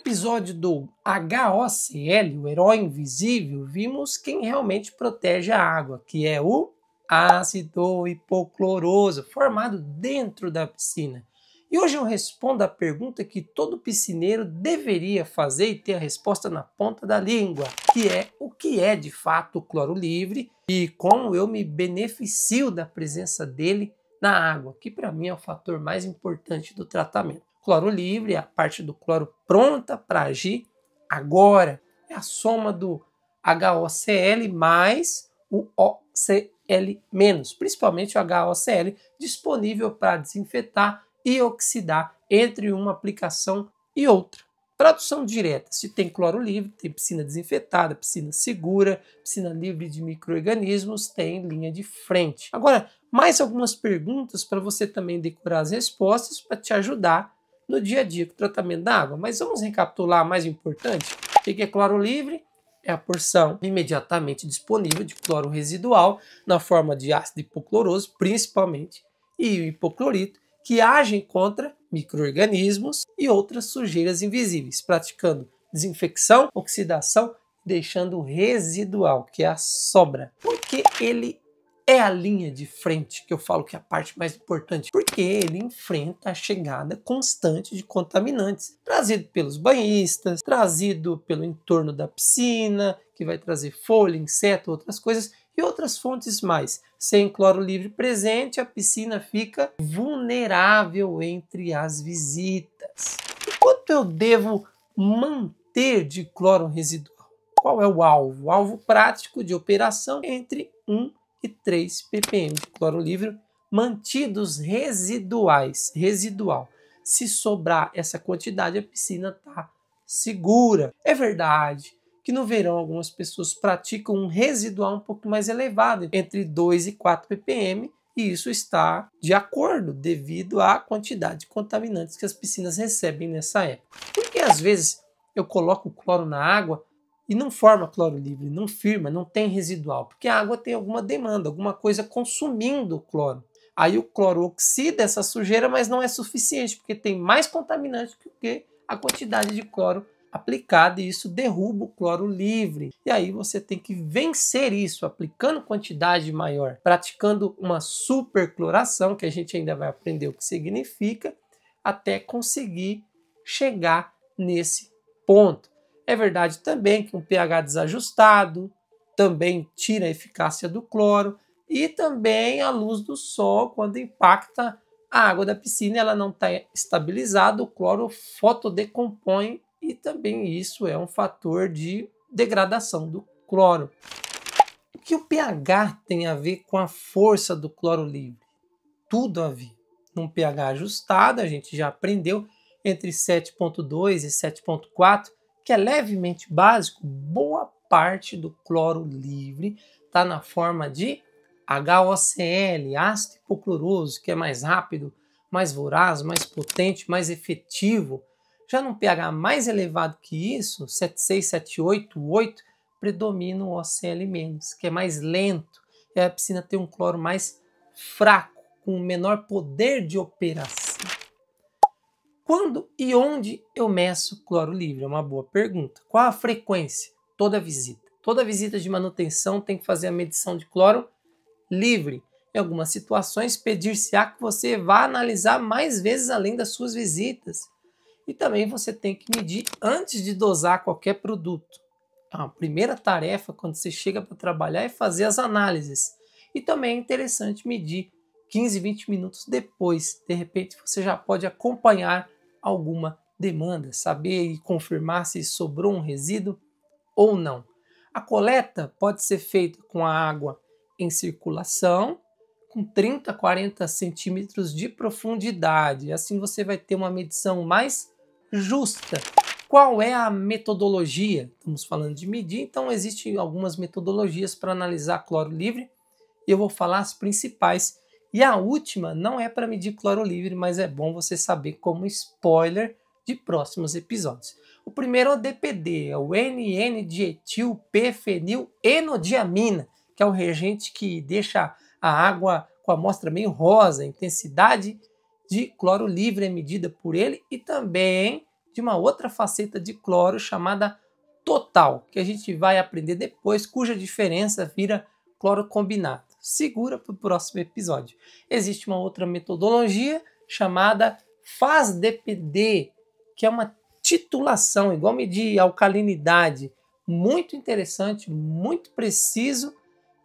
episódio do HOCl, o herói invisível, vimos quem realmente protege a água, que é o ácido hipocloroso, formado dentro da piscina. E hoje eu respondo a pergunta que todo piscineiro deveria fazer e ter a resposta na ponta da língua, que é o que é de fato o cloro livre e como eu me beneficio da presença dele na água, que para mim é o fator mais importante do tratamento. Cloro livre é a parte do cloro pronta para agir agora. É a soma do HOCl mais o OCl-, principalmente o HOCl, disponível para desinfetar e oxidar entre uma aplicação e outra. Tradução direta: se tem cloro livre, tem piscina desinfetada, piscina segura, piscina livre de micro-organismos, tem linha de frente. Agora, mais algumas perguntas para você também decorar as respostas para te ajudar no dia a dia com o tratamento da água. Mas vamos recapitular a mais importante. O que é cloro livre? É a porção imediatamente disponível de cloro residual na forma de ácido hipocloroso, principalmente, e o hipoclorito, que agem contra micro-organismos e outras sujeiras invisíveis, praticando desinfecção, oxidação, deixando o residual, que é a sobra. Porque ele é a linha de frente, que eu falo que é a parte mais importante, porque ele enfrenta a chegada constante de contaminantes, trazido pelos banhistas, trazido pelo entorno da piscina, que vai trazer folha, inseto, outras coisas, e outras fontes mais. Sem cloro livre presente, a piscina fica vulnerável entre as visitas. E quanto eu devo manter de cloro residual? Qual é o alvo? O alvo prático de operação entre 1 e 3 ppm de cloro livre mantidos residual. Se sobrar essa quantidade, a piscina está segura. É verdade que no verão algumas pessoas praticam um residual um pouco mais elevado, entre 2 e 4 ppm, e isso está de acordo devido à quantidade de contaminantes que as piscinas recebem nessa época. Porque às vezes eu coloco o cloro na água e não forma cloro livre, não firma, não tem residual, porque a água tem alguma demanda, alguma coisa consumindo o cloro. Aí o cloro oxida essa sujeira, mas não é suficiente, porque tem mais contaminante do que a quantidade de cloro aplicada, e isso derruba o cloro livre. E aí você tem que vencer isso, aplicando quantidade maior, praticando uma supercloração, que a gente ainda vai aprender o que significa, até conseguir chegar nesse ponto. É verdade também que um pH desajustado também tira a eficácia do cloro, e também a luz do sol, quando impacta a água da piscina, ela não está estabilizada, o cloro fotodecompõe, e também isso é um fator de degradação do cloro. O que o pH tem a ver com a força do cloro livre? Tudo a ver. Num pH ajustado, a gente já aprendeu, entre 7,2 e 7,4, que é levemente básico, boa parte do cloro livre está na forma de HOCl, ácido hipocloroso, que é mais rápido, mais voraz, mais potente, mais efetivo. Já num pH mais elevado que isso, 7,6, 7,8, 8, predomina o OCl-, que é mais lento, e a piscina tem um cloro mais fraco, com menor poder de operação. Quando e onde eu meço cloro livre? É uma boa pergunta. Qual a frequência? Toda visita. Toda visita de manutenção tem que fazer a medição de cloro livre. Em algumas situações, pedir-se-á que você vá analisar mais vezes além das suas visitas. E também você tem que medir antes de dosar qualquer produto. A primeira tarefa quando você chega para trabalhar é fazer as análises. E também é interessante medir 15, 20 minutos depois. De repente você já pode acompanhar alguma demanda, saber e confirmar se sobrou um resíduo ou não. A coleta pode ser feita com a água em circulação, com 30 a 40 centímetros de profundidade. Assim você vai ter uma medição mais justa. Qual é a metodologia? Estamos falando de medir, então existem algumas metodologias para analisar cloro livre. Eu vou falar as principais. E a última não é para medir cloro livre, mas é bom você saber como spoiler de próximos episódios. O primeiro é o DPD, é o N,N-dietil-P-fenil-enodiamina, que é o reagente que deixa a água com a amostra meio rosa. A intensidade de cloro livre é medida por ele, e também de uma outra faceta de cloro chamada total, que a gente vai aprender depois, cuja diferença vira cloro combinado. Segura para o próximo episódio. Existe uma outra metodologia chamada FASDPD, que é uma titulação, igual medir alcalinidade, muito interessante, muito preciso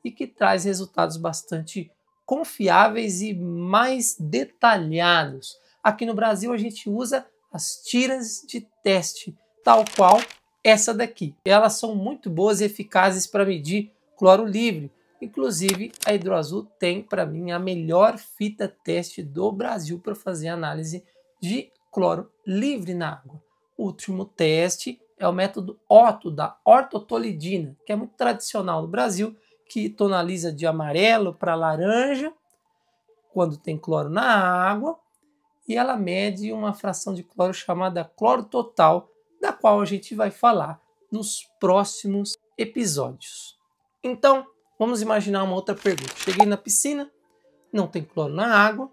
e que traz resultados bastante confiáveis e mais detalhados. Aqui no Brasil a gente usa as tiras de teste, tal qual essa daqui. Elas são muito boas e eficazes para medir cloro livre. Inclusive, a Hidroazul tem, para mim, a melhor fita teste do Brasil para fazer análise de cloro livre na água. O último teste é o método Otto, da ortotolidina, que é muito tradicional no Brasil, que tonaliza de amarelo para laranja, quando tem cloro na água, e ela mede uma fração de cloro chamada cloro total, da qual a gente vai falar nos próximos episódios. Então, vamos imaginar uma outra pergunta. Cheguei na piscina, não tem cloro na água,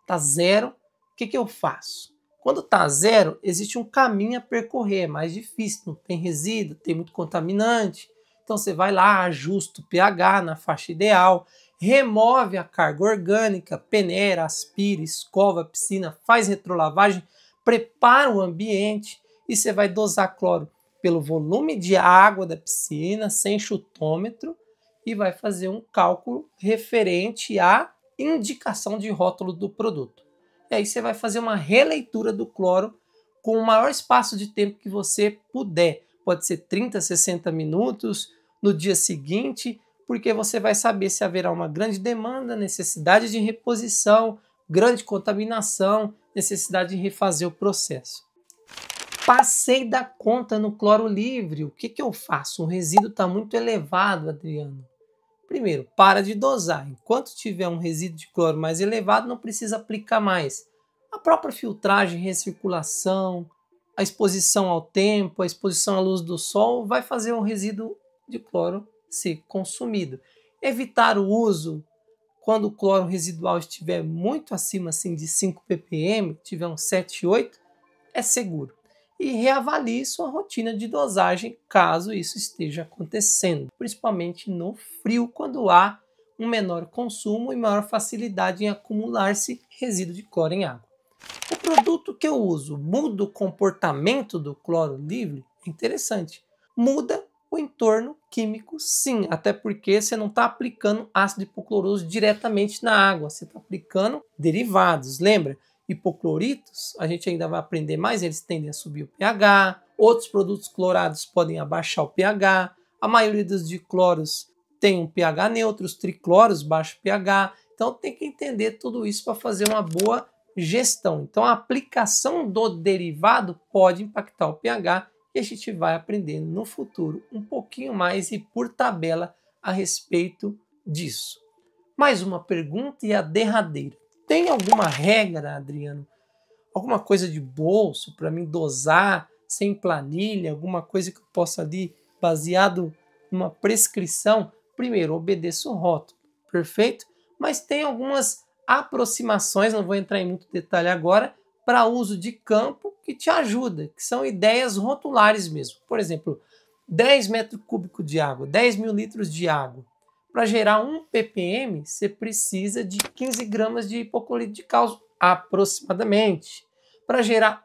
está zero. O que eu faço? Quando está zero, existe um caminho a percorrer, é mais difícil, não tem resíduo, tem muito contaminante. Então você vai lá, ajusta o pH na faixa ideal, remove a carga orgânica, peneira, aspira, escova a piscina, faz retrolavagem, prepara o ambiente e você vai dosar cloro pelo volume de água da piscina, sem chutômetro, e vai fazer um cálculo referente à indicação de rótulo do produto. E aí você vai fazer uma releitura do cloro com o maior espaço de tempo que você puder. Pode ser 30, 60 minutos no dia seguinte, porque você vai saber se haverá uma grande demanda, necessidade de reposição, grande contaminação, necessidade de refazer o processo. Passei da conta no cloro livre. O que eu faço? O resíduo está muito elevado, Adriano. Primeiro, para de dosar. Enquanto tiver um resíduo de cloro mais elevado, não precisa aplicar mais. A própria filtragem, recirculação, a exposição ao tempo, a exposição à luz do sol vai fazer um resíduo de cloro ser consumido. Evitar o uso quando o cloro residual estiver muito acima assim, de 5 ppm, tiver um 7, 8, é seguro. E reavalie sua rotina de dosagem caso isso esteja acontecendo, principalmente no frio, quando há um menor consumo e maior facilidade em acumular-se resíduo de cloro em água. O produto que eu uso muda o comportamento do cloro livre? É interessante. Muda o entorno químico, sim, até porque você não está aplicando ácido hipocloroso diretamente na água, você está aplicando derivados, lembra? Hipocloritos, a gente ainda vai aprender mais, eles tendem a subir o pH, outros produtos clorados podem abaixar o pH, a maioria dos dicloros tem um pH neutro, os tricloros baixo pH, então tem que entender tudo isso para fazer uma boa gestão. Então a aplicação do derivado pode impactar o pH e a gente vai aprender no futuro um pouquinho mais e por tabela a respeito disso. Mais uma pergunta e a derradeira. Tem alguma regra, Adriano? Alguma coisa de bolso para mim dosar sem planilha? Alguma coisa que eu possa ali, baseado numa prescrição? Primeiro, obedeça o rótulo, perfeito? Mas tem algumas aproximações, não vou entrar em muito detalhe agora, para uso de campo que te ajuda, que são ideias rotulares mesmo. Por exemplo, 10 metros cúbicos de água, 10 mil litros de água. Para gerar 1 ppm, você precisa de 15 gramas de hipoclorito de cálcio, aproximadamente. Para gerar,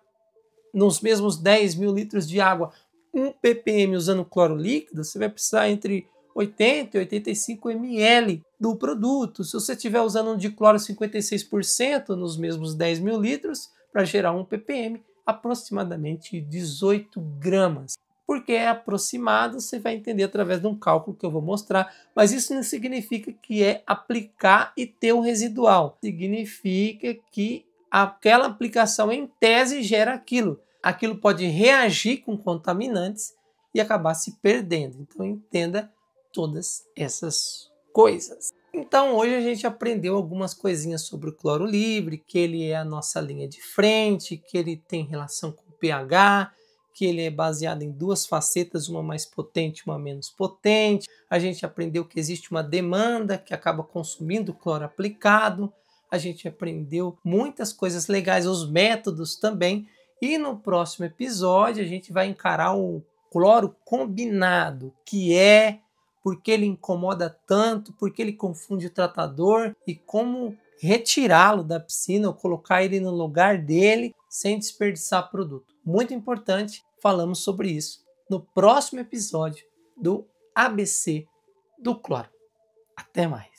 nos mesmos 10 mil litros de água, 1 ppm usando cloro líquido, você vai precisar entre 80 e 85 ml do produto. Se você estiver usando um dicloro 56% nos mesmos 10 mil litros, para gerar 1 ppm, aproximadamente 18 gramas. Porque é aproximado, você vai entender através de um cálculo que eu vou mostrar, mas isso não significa que é aplicar e ter um residual. Significa que aquela aplicação em tese gera aquilo. Aquilo pode reagir com contaminantes e acabar se perdendo. Então entenda todas essas coisas. Então hoje a gente aprendeu algumas coisinhas sobre o cloro livre, que ele é a nossa linha de frente, que ele tem relação com o pH, que ele é baseado em duas facetas, uma mais potente e uma menos potente. A gente aprendeu que existe uma demanda que acaba consumindo o cloro aplicado. A gente aprendeu muitas coisas legais, os métodos também. E no próximo episódio a gente vai encarar o cloro combinado, que é porque ele incomoda tanto, porque ele confunde o tratador e como retirá-lo da piscina ou colocar ele no lugar dele sem desperdiçar produto. Muito importante, falamos sobre isso no próximo episódio do ABC do cloro. Até mais!